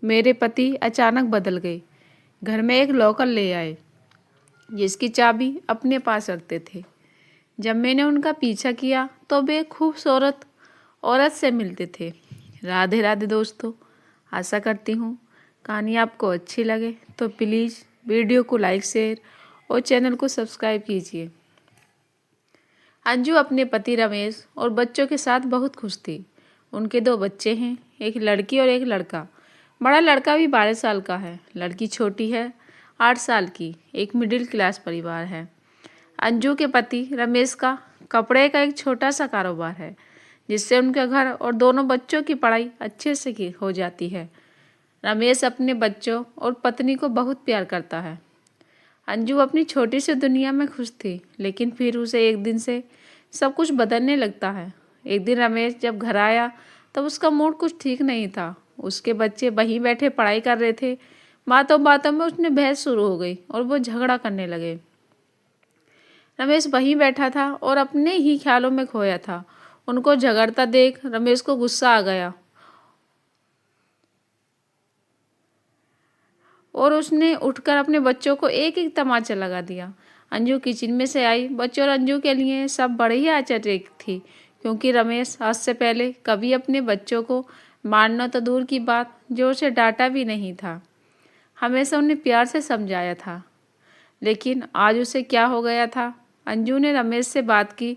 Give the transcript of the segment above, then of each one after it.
मेरे पति अचानक बदल गए। घर में एक लॉकर ले आए जिसकी चाबी अपने पास रखते थे। जब मैंने उनका पीछा किया तो वे एक खूबसूरत औरत से मिलते थे। राधे राधे दोस्तों, आशा करती हूँ कहानी आपको अच्छी लगे तो प्लीज़ वीडियो को लाइक शेयर और चैनल को सब्सक्राइब कीजिए। अंजू अपने पति रमेश और बच्चों के साथ बहुत खुश थी। उनके 2 बच्चे हैं, एक लड़की और एक लड़का। बड़ा लड़का भी 12 साल का है, लड़की छोटी है 8 साल की। एक मिडिल क्लास परिवार है। अंजू के पति रमेश का कपड़े का एक छोटा सा कारोबार है जिससे उनके घर और दोनों बच्चों की पढ़ाई अच्छे से हो जाती है। रमेश अपने बच्चों और पत्नी को बहुत प्यार करता है। अंजू अपनी छोटी सी दुनिया में खुश थी, लेकिन फिर उसे एक दिन से सब कुछ बदलने लगता है। एक दिन रमेश जब घर आया तब उसका मूड कुछ ठीक नहीं था। उसके बच्चे वहीं बैठे पढ़ाई कर रहे थे। बातों बातों में उसने बहस शुरू हो गई और वो झगड़ा करने लगे। रमेश वहीं बैठा था और अपने ही ख्यालों में खोया था। उनको झगड़ता देख रमेश को गुस्सा आ गया और उसने उठकर अपने बच्चों को एक एक तमाचा लगा दिया। अंजू किचन में से आई। बच्चों और अंजू के लिए सब बड़े ही आश्चर्य थी, क्योंकि रमेश आज से पहले कभी अपने बच्चों को मारना तो दूर की बात, जोर से डांटा भी नहीं था। हमेशा उन्हें प्यार से समझाया था, लेकिन आज उसे क्या हो गया था। अंजू ने रमेश से बात की,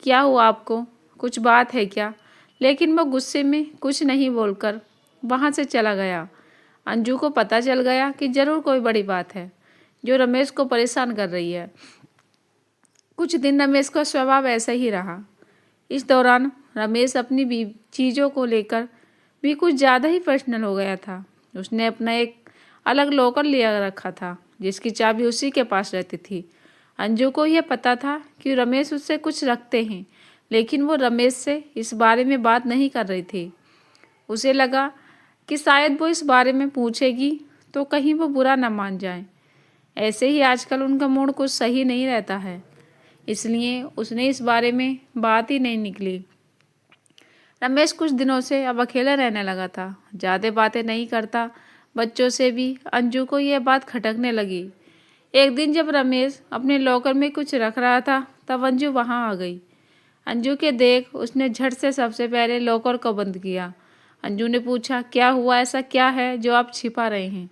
क्या हुआ आपको, कुछ बात है क्या? लेकिन वो गुस्से में कुछ नहीं बोलकर वहाँ से चला गया। अंजू को पता चल गया कि जरूर कोई बड़ी बात है जो रमेश को परेशान कर रही है। कुछ दिन रमेश का स्वभाव ऐसा ही रहा। इस दौरान रमेश अपनी चीज़ों को लेकर भी कुछ ज़्यादा ही पर्सनल हो गया था। उसने अपना एक अलग लॉकर लिया रखा था जिसकी चाबी उसी के पास रहती थी। अंजू को यह पता था कि रमेश उससे कुछ रखते हैं, लेकिन वो रमेश से इस बारे में बात नहीं कर रही थी। उसे लगा कि शायद वो इस बारे में पूछेगी तो कहीं वो बुरा न मान जाए। ऐसे ही आजकल उनका मूड कुछ सही नहीं रहता है, इसलिए उसने इस बारे में बात ही नहीं निकली। रमेश कुछ दिनों से अब अकेला रहने लगा था, ज़्यादा बातें नहीं करता। बच्चों से भी अंजू को यह बात खटकने लगी। एक दिन जब रमेश अपने लॉकर में कुछ रख रहा था तब अंजू वहाँ आ गई। अंजू के देख उसने झट से सबसे पहले लॉकर को बंद किया। अंजू ने पूछा, क्या हुआ, ऐसा क्या है जो आप छिपा रहे हैं?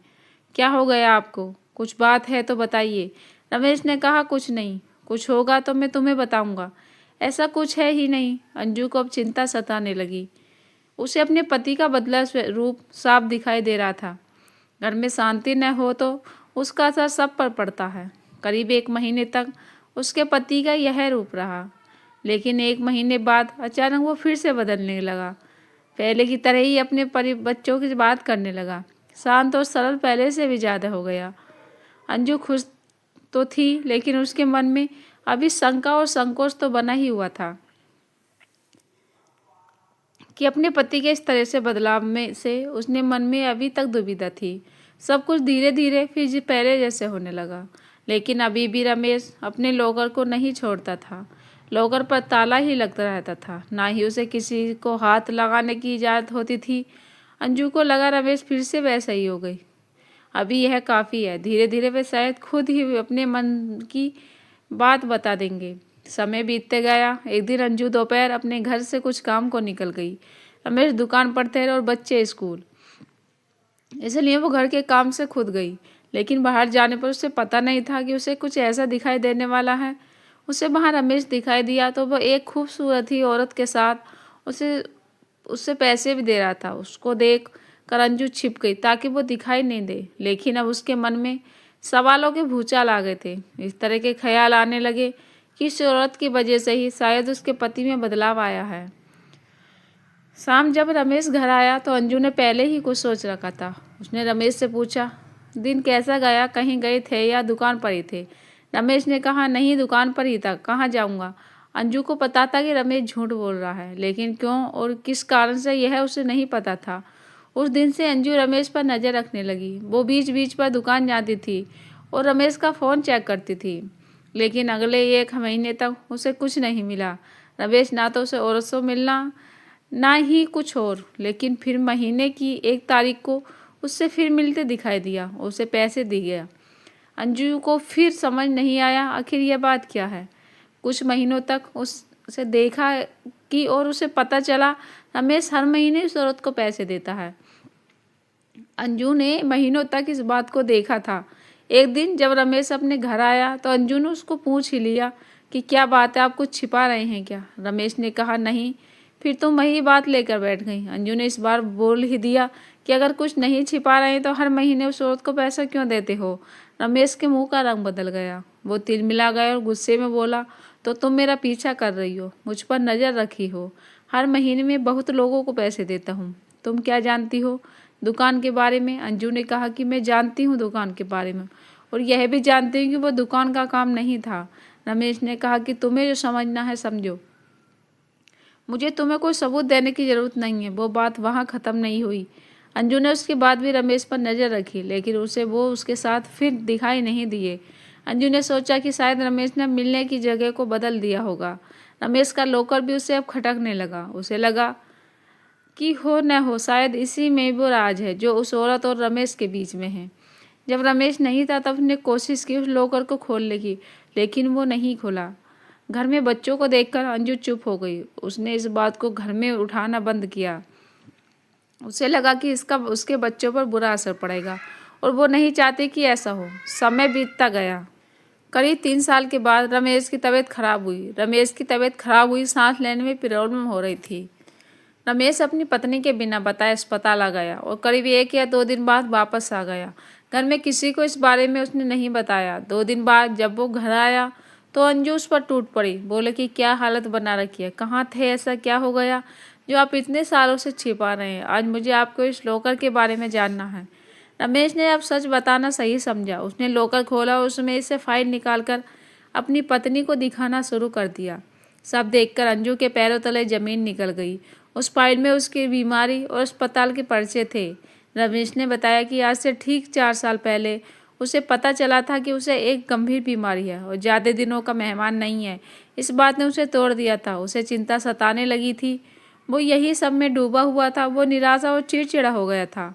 क्या हो गया आपको? कुछ बात है तो बताइए। रमेश ने कहा, कुछ नहीं, कुछ होगा तो मैं तुम्हें बताऊंगा। ऐसा कुछ है ही नहीं। अंजू को अब चिंता सताने लगी। उसे अपने पति का बदला रूप साफ दिखाई दे रहा था। घर में शांति न हो तो उसका असर सब पर पड़ता है। करीब 1 महीने तक उसके पति का यह रूप रहा, लेकिन 1 महीने बाद अचानक वो फिर से बदलने लगा। पहले की तरह ही अपने बच्चों की बात करने लगा। शांत और सरल पहले से भी ज़्यादा हो गया। अंजू खुश तो थी, लेकिन उसके मन में अभी शंका और संकोच तो बना ही हुआ था कि अपने पति के इस तरह से बदलाव में से उसने मन में अभी तक दुविधा थी। सब कुछ धीरे धीरे फिर पहले जैसे होने लगा, लेकिन अभी भी रमेश अपने लॉकर को नहीं छोड़ता था। लॉकर पर ताला ही लगता रहता था, ना ही उसे किसी को हाथ लगाने की इजाज़त होती थी। अंजू को लगा रमेश फिर से वैसा ही हो गई। अभी यह काफ़ी है, धीरे धीरे वे शायद खुद ही अपने मन की बात बता देंगे। समय बीतते गया। एक दिन अंजू दोपहर अपने घर से कुछ काम को निकल गई। रमेश दुकान पर थे और बच्चे स्कूल, इसलिए वो घर के काम से खुद गई। लेकिन बाहर जाने पर उसे पता नहीं था कि उसे कुछ ऐसा दिखाई देने वाला है। उसे वहाँ रमेश दिखाई दिया तो वह एक खूबसूरत ही औरत के साथ उसे उससे पैसे भी दे रहा था। उसको देख कर अंजू छिप गई ताकि वो दिखाई नहीं दे, लेकिन अब उसके मन में सवालों के भूचाल आ गए थे। इस तरह के ख्याल आने लगे कि इस औरत की वजह से ही शायद उसके पति में बदलाव आया है। शाम जब रमेश घर आया तो अंजू ने पहले ही कुछ सोच रखा था। उसने रमेश से पूछा, दिन कैसा गया, कहीं गए थे या दुकान पर ही थे? रमेश ने कहा, नहीं, दुकान पर ही था, कहाँ जाऊँगा। अंजू को पता था कि रमेश झूठ बोल रहा है, लेकिन क्यों और किस कारण से यह उसे नहीं पता था। उस दिन से अंजू रमेश पर नज़र रखने लगी। वो बीच बीच पर दुकान जाती थी और रमेश का फ़ोन चेक करती थी, लेकिन अगले 1 महीने तक उसे कुछ नहीं मिला। रमेश ना तो उसे औरत से मिलना ना ही कुछ और। लेकिन फिर महीने की 1 तारीख को उससे फिर मिलते दिखाई दिया, उसे पैसे दी गया। अंजू को फिर समझ नहीं आया आखिर यह बात क्या है। कुछ महीनों तक उसे देखा कि और उसे पता चला रमेश हर महीने उस औरत को पैसे देता है। अंजू ने महीनों तक इस बात को देखा था। एक दिन जब रमेश अपने घर आया तो अंजू ने उसको पूछ ही लिया कि क्या बात है, आप कुछ छिपा रहे हैं क्या? रमेश ने कहा नहीं। फिर तुम वही बात लेकर बैठ गई। अंजू ने इस बार बोल ही दिया कि अगर कुछ नहीं छिपा रहे तो हर महीने उस औरत को पैसा क्यों देते हो? रमेश के मुंह का रंग बदल गया, वो तिलमिला गया और गुस्से में बोला, तो तुम मेरा पीछा कर रही हो, मुझ पर नज़र रखी हो। हर महीने में बहुत लोगों को पैसे देता हूँ। तुम क्या जानती हो दुकान के बारे में? अंजू ने कहा कि मैं जानती हूँ दुकान के बारे में, और यह भी जानती हूँ कि वो दुकान का काम नहीं था। रमेश ने कहा कि तुम्हें जो समझना है समझो, मुझे तुम्हें कोई सबूत देने की ज़रूरत नहीं है। वो बात वहाँ ख़त्म नहीं हुई। अंजू ने उसके बाद भी रमेश पर नज़र रखी, लेकिन उसे वो उसके साथ फिर दिखाई नहीं दिए। अंजू ने सोचा कि शायद रमेश ने मिलने की जगह को बदल दिया होगा। रमेश का लॉकर भी उसे अब खटकने लगा। उसे लगा कि हो न हो शायद इसी में वो राज है जो उस औरत और रमेश के बीच में है। जब रमेश नहीं था तब उसने कोशिश की उस लॉकर को खोलने की, लेकिन वो नहीं खुला। घर में बच्चों को देखकर अंजू चुप हो गई। उसने इस बात को घर में उठाना बंद किया। उसे लगा कि इसका उसके बच्चों पर बुरा असर पड़ेगा और वो नहीं चाहती कि ऐसा हो। समय बीतता गया। करीब 3 साल के बाद रमेश की तबीयत खराब हुई। सांस लेने में प्रॉब्लम हो रही थी। रमेश अपनी पत्नी के बिना बताए अस्पताल आ गया और करीब 1 या 2 दिन बाद वापस आ गया। घर में किसी को इस बारे में उसने नहीं बताया। 2 दिन बाद जब वो घर आया तो अंजू उस पर टूट पड़ी। बोले कि क्या हालत बना रखी है, कहाँ थे, ऐसा क्या हो गया जो आप इतने सालों से छिपा रहे हैं? आज मुझे आपको इस लॉकर के बारे में जानना है। रमेश ने अब सच बताना सही समझा। उसने लॉकर खोला और उसमें से फाइल निकालकर अपनी पत्नी को दिखाना शुरू कर दिया। सब देखकर अंजू के पैरों तले जमीन निकल गई। उस फाइल में उसकी बीमारी और अस्पताल के पर्चे थे। रमेश ने बताया कि आज से ठीक 4 साल पहले उसे पता चला था कि उसे एक गंभीर बीमारी है और ज़्यादा दिनों का मेहमान नहीं है। इस बात ने उसे तोड़ दिया था। उसे चिंता सताने लगी थी। वो यही सब में डूबा हुआ था। वो निराशा और चिड़चिड़ा हो गया था।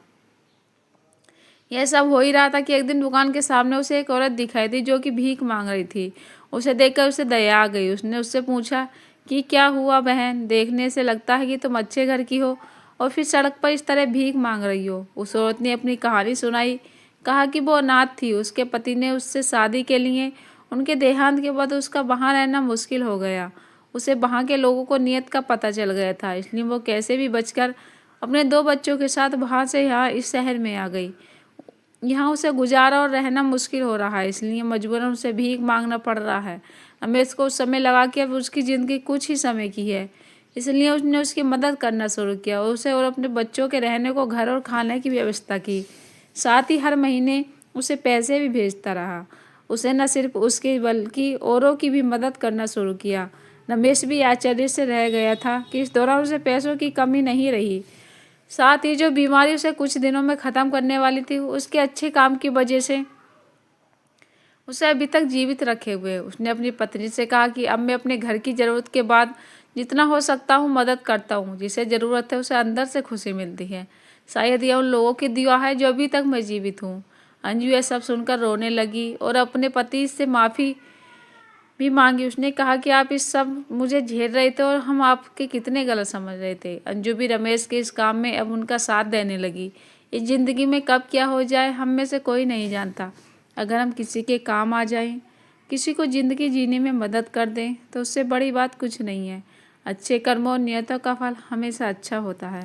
यह सब हो ही रहा था कि एक दिन दुकान के सामने उसे एक औरत दिखाई दी जो कि भीख मांग रही थी। उसे देखकर उसे दया आ गई। उसने उससे पूछा कि क्या हुआ बहन, देखने से लगता है कि तुम अच्छे घर की हो और फिर सड़क पर इस तरह भीख मांग रही हो। उस औरत ने अपनी कहानी सुनाई। कहा कि वो अनाथ थी। उसके पति ने उससे शादी के लिए उनके देहांत के बाद उसका वहाँ रहना मुश्किल हो गया। उसे वहाँ के लोगों को नीयत का पता चल गया था, इसलिए वो कैसे भी बचकर अपने 2 बच्चों के साथ वहाँ से यहाँ इस शहर में आ गई। यहाँ उसे गुजारा और रहना मुश्किल हो रहा है, इसलिए मजबूरन उसे भीख मांगना पड़ रहा है। रमेश को उस समय लगा कि अब उसकी ज़िंदगी कुछ ही समय की है, इसलिए उसने उसकी मदद करना शुरू किया। उसे और अपने बच्चों के रहने को घर और खाने की व्यवस्था की। साथ ही हर महीने उसे पैसे भी भेजता रहा। उसे न सिर्फ उसकी बल्कि औरों की भी मदद करना शुरू किया। रमेश भी आश्चर्य से रह गया था कि इस दौरान उसे पैसों की कमी नहीं रही। साथ ही जो बीमारी उसे कुछ दिनों में ख़त्म करने वाली थी, उसके अच्छे काम की वजह से उसे अभी तक जीवित रखे हुए। उसने अपनी पत्नी से कहा कि अब मैं अपने घर की ज़रूरत के बाद जितना हो सकता हूँ मदद करता हूँ। जिसे ज़रूरत है उसे अंदर से खुशी मिलती है। शायद यह उन लोगों की दुआ है जो अभी तक मैं जीवित हूँ। अंजू यह सब सुनकर रोने लगी और अपने पति से माफ़ी भी मांगी। उसने कहा कि आप इस सब मुझे झेल रहे थे और हम आपके कितने गलत समझ रहे थे। अंजू भी रमेश के इस काम में अब उनका साथ देने लगी। इस ज़िंदगी में कब क्या हो जाए हम में से कोई नहीं जानता। अगर हम किसी के काम आ जाएं, किसी को ज़िंदगी जीने में मदद कर दें तो उससे बड़ी बात कुछ नहीं है। अच्छे कर्मों और नियतों का फल हमेशा अच्छा होता है।